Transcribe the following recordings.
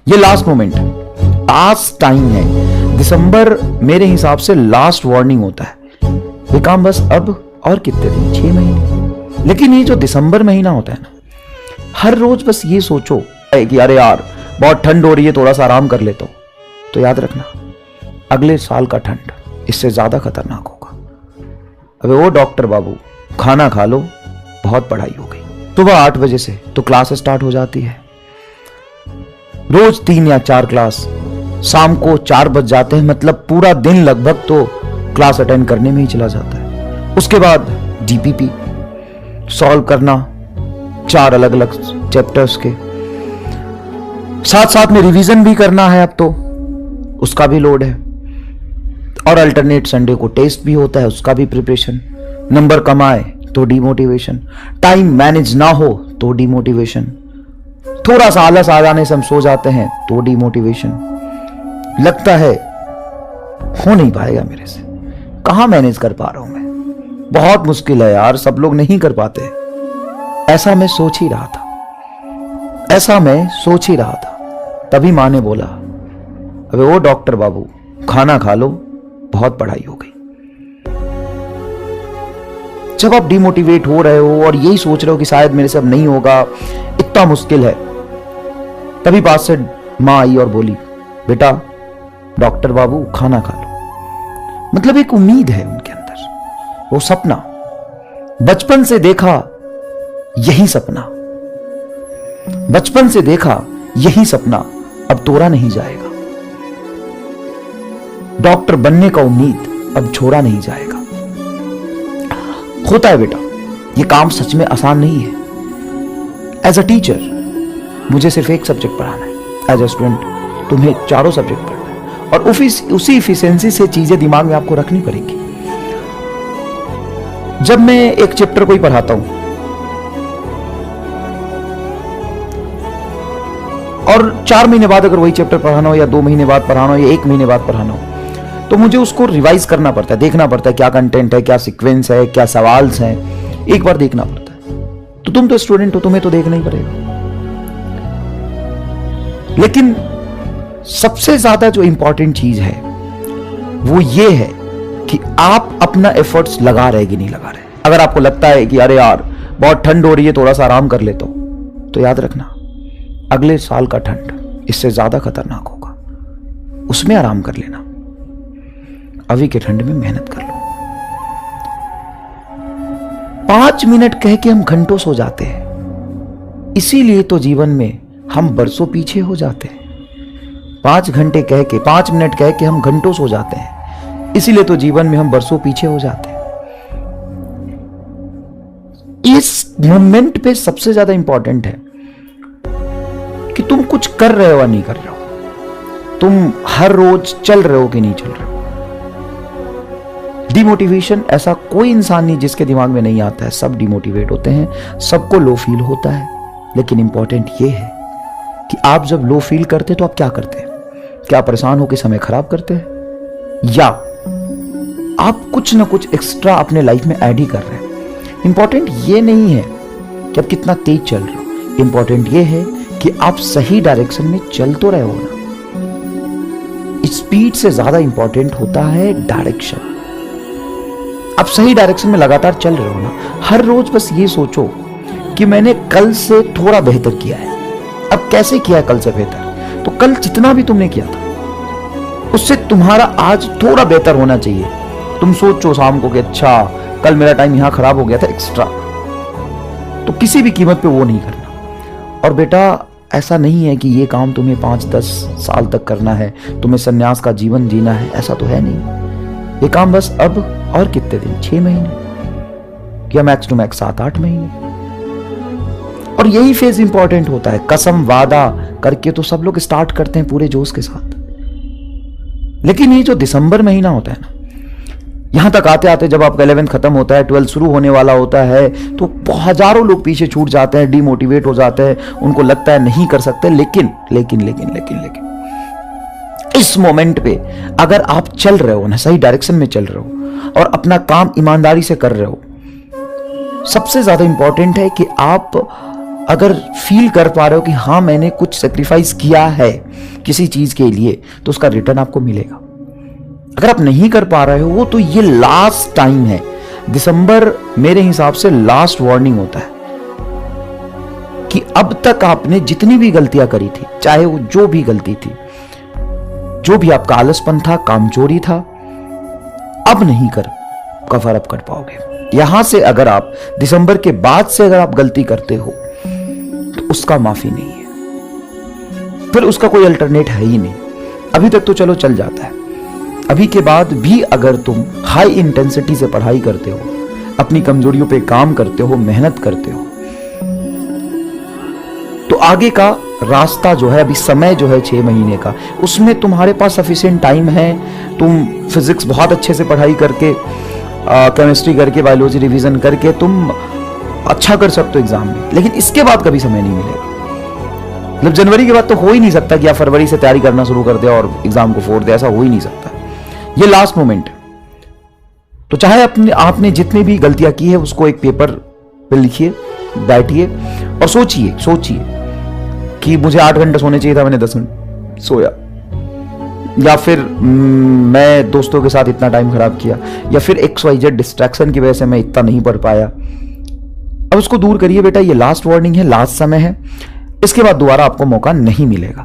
ये last moment है, last time है। दिसंबर मेरे हिसाब से लास्ट वार्निंग होता है। ये काम बस अब और कितने दिन, 6 महीने। लेकिन ये जो दिसंबर महीना होता है ना, हर रोज बस ये सोचो कि अरे यार बहुत ठंड हो रही है, थोड़ा सा आराम कर लेता हूं, तो याद रखना अगले साल का ठंड इससे ज्यादा खतरनाक होगा। अबे वो डॉक्टर बाबू, खाना खा लो, बहुत पढ़ाई हो गई। सुबह 8 बजे से तो क्लास स्टार्ट हो जाती है, रोज 3 या 4 क्लास, शाम को 4 बज जाते हैं, मतलब पूरा दिन लगभग तो क्लास अटेंड करने में ही चला जाता है। उसके बाद डीपीपी सॉल्व करना, 4 अलग अलग चैप्टर्स के, साथ साथ में रिवीजन भी करना है, अब तो उसका भी लोड है। और अल्टरनेट संडे को टेस्ट भी होता है, उसका भी प्रिपरेशन। नंबर कम आए तो डिमोटिवेशन, टाइम मैनेज ना हो तो डिमोटिवेशन, थोड़ा सा आलस आ जाने से हम सो जाते हैं तो डिमोटिवेशन, लगता है हो नहीं पाएगा मेरे से, कहां मैनेज कर पा रहा हूं मैं, बहुत मुश्किल है यार, सब लोग नहीं कर पाते। ऐसा मैं सोच ही रहा था, ऐसा मैं सोच ही रहा था। तभी मां ने बोला, अबे वो डॉक्टर बाबू, खाना खा लो, बहुत पढ़ाई हो गई। जब आप डिमोटिवेट हो रहे हो और यही सोच रहे हो कि शायद मेरे से अब नहीं होगा, इतना मुश्किल है, तभी पास से मां आई और बोली, बेटा डॉक्टर बाबू खाना खा लो। मतलब एक उम्मीद है उनके अंदर, वो सपना बचपन से देखा, यही सपना बचपन से देखा, यही सपना अब तोड़ा नहीं जाएगा। डॉक्टर बनने का उम्मीद अब छोड़ा नहीं जाएगा। होता है बेटा, ये काम सच में आसान नहीं है। एज अ टीचर मुझे सिर्फ एक सब्जेक्ट पढ़ाना है, एज अ स्टूडेंट तुम्हें चारों सब्जेक्ट पढ़ना है, और उसी इफिशिएंसी से चीजें दिमाग में आपको रखनी पड़ेगी। जब मैं एक चैप्टर को ही पढ़ाता हूं और 4 महीने बाद अगर वही चैप्टर पढ़ाना हो, या 2 महीने बाद पढ़ाना हो, या 1 महीने बाद पढ़ाना हो, तो मुझे उसको रिवाइज करना पड़ता है, देखना पड़ता है क्या कंटेंट है, क्या सीक्वेंस है, क्या सवाल्स हैं, एक बार देखना पड़ता है। तो तुम तो स्टूडेंट हो, तुम्हें तो देखना ही पड़ेगा। लेकिन सबसे ज्यादा जो इंपॉर्टेंट चीज है वो ये है कि आप अपना एफर्ट्स लगा रहे कि नहीं लगा रहे। अगर आपको लगता है कि अरे यार बहुत ठंड हो रही है, थोड़ा सा आराम कर लेता हूं, तो याद रखना अगले साल का ठंड इससे ज्यादा खतरनाक होगा, उसमें आराम कर लेना, अभी के ठंड में मेहनत कर लो। 5 मिनट कह के हम घंटों सो जाते हैं, इसीलिए तो जीवन में हम बरसों पीछे हो जाते हैं। 5 घंटे कह के, 5 मिनट कह के हम घंटों सो जाते हैं, इसीलिए तो जीवन में हम बरसों पीछे हो जाते हैं। इस मोमेंट पे सबसे ज्यादा इंपॉर्टेंट है कि तुम कुछ कर रहे हो या नहीं कर रहे हो, तुम हर रोज चल रहे हो कि नहीं चल रहे हो। डिमोटिवेशन ऐसा कोई इंसान नहीं जिसके दिमाग में नहीं आता है, सब डिमोटिवेट होते हैं, सबको लो फील होता है। लेकिन इंपॉर्टेंट ये है कि आप जब लो फील करते हैं तो आप क्या करते हैं? क्या परेशान होकर समय खराब करते हैं, या आप कुछ ना कुछ एक्स्ट्रा अपने लाइफ में ऐड ही कर रहे हैं? इंपॉर्टेंट ये नहीं है कि आप कितना तेज चल रहे हो, इंपॉर्टेंट ये है कि आप सही डायरेक्शन में चल तो रहे हो ना। स्पीड से ज्यादा इंपॉर्टेंट होता है डायरेक्शन। आप सही डायरेक्शन में लगातार चल रहे हो ना। हर रोज बस ये सोचो कि मैंने कल से थोड़ा बेहतर किया है। अब कैसे किया है कल से बेहतर? तो कल जितना भी तुमने किया था उससे तुम्हारा आज थोड़ा बेहतर होना चाहिए। तुम सोचो शाम को कि अच्छा कल मेरा टाइम यहां खराब हो गया था एक्स्ट्रा, तो किसी भी कीमत पे वो नहीं करना। और बेटा ऐसा नहीं है कि ये काम तुम्हें 5-10 साल तक करना है, तुम्हें सन्यास का जीवन जीना है, ऐसा तो है नहीं। ये काम बस अब और कितने दिन, 6 महीने या मैक्स टू मैक्स 7-8 महीने। और यही फेज इंपॉर्टेंट होता है। कसम वादा करके तो सब लोग स्टार्ट करते हैं पूरे जोश के साथ, लेकिन ये जो दिसंबर महीना होता है ना, यहां तक आते आते जब आपका 11th खत्म होता है, 12th शुरू होने वाला होता है, तो हजारों लोग पीछे छूट जाते हैं, डिमोटिवेट हो जाते हैं, उनको लगता है नहीं कर सकते। लेकिन लेकिन लेकिन लेकिन लेकिन इस मोमेंट पे अगर आप चल रहे हो ना, सही डायरेक्शन में चल रहे हो और अपना काम ईमानदारी से कर रहे हो, सबसे ज्यादा इंपॉर्टेंट है कि आप अगर फील कर पा रहे हो कि हाँ मैंने कुछ सेक्रीफाइस किया है किसी चीज के लिए, तो उसका रिटर्न आपको मिलेगा। अगर आप नहीं कर पा रहे हो तो ये लास्ट टाइम है। दिसंबर मेरे हिसाब से लास्ट वार्निंग होता है कि अब तक आपने जितनी भी गलतियां करी थी, चाहे वो जो भी गलती थी, जो भी आपका आलसपन था, कामचोरी था, अब नहीं कवर अप कर पाओगे। यहां से अगर आप दिसंबर के बाद से अगर आप गलती करते हो तो उसका माफी नहीं है, फिर उसका कोई अल्टरनेट है ही नहीं। अभी तक तो चलो चल जाता है, अभी के बाद भी अगर तुम हाई इंटेंसिटी से पढ़ाई करते हो, अपनी कमजोरियों पे काम करते हो, मेहनत करते हो, तो आगे का रास्ता जो है, अभी समय जो है 6 महीने का, उसमें तुम्हारे पास सफिशिएंट टाइम है। तुम फिजिक्स बहुत अच्छे से पढ़ाई करके, केमिस्ट्री करके, बायोलॉजी रिवीजन करके तुम अच्छा कर सकते हो एग्जाम में। लेकिन इसके बाद कभी समय नहीं मिलेगा। मतलब जनवरी के बाद तो हो ही नहीं सकता कि आप फरवरी से तैयारी करना शुरू कर दे और एग्जाम को फोड़ दे, ऐसा हो ही नहीं सकता। ये लास्ट मोमेंट है। तो चाहे आपने जितनी भी गलतियां की है उसको एक पेपर पे लिखिए, बैठिए और सोचिए कि मुझे 8 घंटे सोने चाहिए था, मैंने 10 घंटे सोया, या फिर मैं दोस्तों के साथ इतना टाइम खराब किया, या फिर XYZ डिस्ट्रैक्शन की वजह से मैं इतना नहीं पढ़ पाया। अब उसको दूर करिए बेटा, ये लास्ट वार्निंग है, लास्ट समय है, इसके बाद दोबारा आपको मौका नहीं मिलेगा।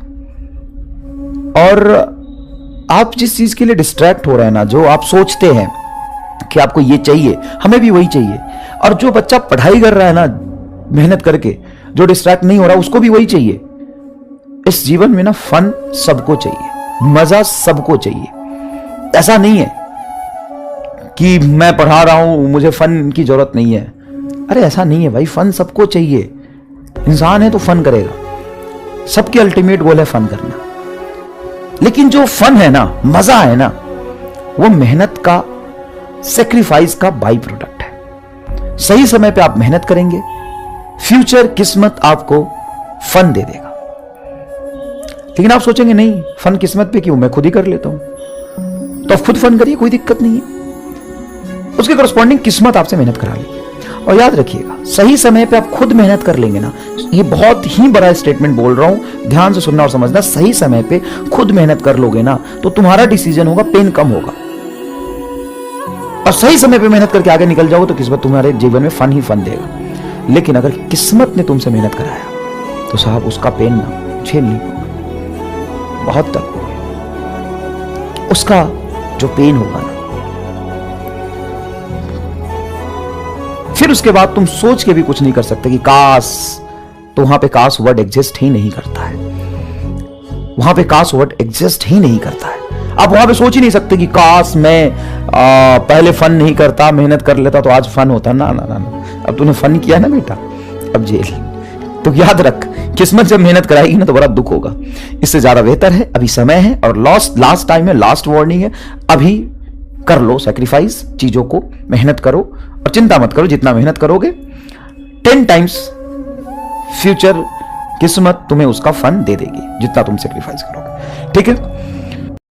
और आप जिस चीज के लिए डिस्ट्रैक्ट हो रहे हैं ना, जो आप सोचते हैं कि आपको ये चाहिए, हमें भी वही चाहिए, और जो बच्चा पढ़ाई कर रहा है ना मेहनत करके, जो डिस्ट्रैक्ट नहीं हो रहा उसको भी वही चाहिए। इस जीवन में ना फन सबको चाहिए, मजा सबको चाहिए। ऐसा नहीं है कि मैं पढ़ा रहा हूं मुझे फन की जरूरत नहीं है। अरे ऐसा नहीं है भाई, फन सबको चाहिए। इंसान है तो फन करेगा, सबके अल्टीमेट गोल है फन करना। लेकिन जो फन है ना, मजा है ना, वो मेहनत का, सेक्रीफाइस का बाई प्रोडक्ट है। सही समय पे आप मेहनत करेंगे, फ्यूचर किस्मत आपको फन दे देगा। लेकिन आप सोचेंगे नहीं, फन किस्मत पे क्यों, मैं खुद ही कर लेता हूं। तो आप खुद फन करिए, कोई दिक्कत नहीं है। उसके करस्पॉन्डिंग किस्मत आपसे मेहनत करा लेगी। और याद रखिएगा, सही समय पे आप खुद मेहनत कर लेंगे ना, ये बहुत ही बड़ा स्टेटमेंट बोल रहा हूं, ध्यान से सुनना और समझना। सही समय पे खुद मेहनत कर लोगे ना, तो तुम्हारा डिसीजन होगा, पेन कम होगा। और सही समय पे मेहनत करके आगे निकल जाओ तो किस्मत तुम्हारे जीवन में फन ही फन देगा। लेकिन अगर किस्मत ने तुमसे मेहनत कराया तो साहब उसका पेन ना झेल नहीं पाओगे, बहुत तक उसका जो पेन होगा ना, फिर उसके बाद तुम सोच के भी कुछ नहीं कर सकते कि काश, तो वहां पे काश वर्ड एग्जिस्ट ही नहीं करता है। वहां पे काश वर्ड एग्जिस्ट ही नहीं करता है। आप वहां पे सोच ही नहीं सकते कि काश मैं पहले फन नहीं करता, मेहनत कर लेता तो आज फन होता। ना ना ना ना, अब तूने फन किया ना बेटा, अब जेल। तो याद रख, किस्मत जब मेहनत कराएगी ना तो बड़ा दुख होगा। इससे ज्यादा बेहतर है, अभी समय है और लास्ट टाइम है, लास्ट वार्निंग है। अभी कर लो सेक्रीफाइस, चीजों को मेहनत करो और चिंता मत करो। जितना मेहनत करोगे 10 टाइम्स फ्यूचर किस्मत तुम्हें उसका फन दे देगी, जितना तुम सेक्रीफाइस करोगे। ठीक है।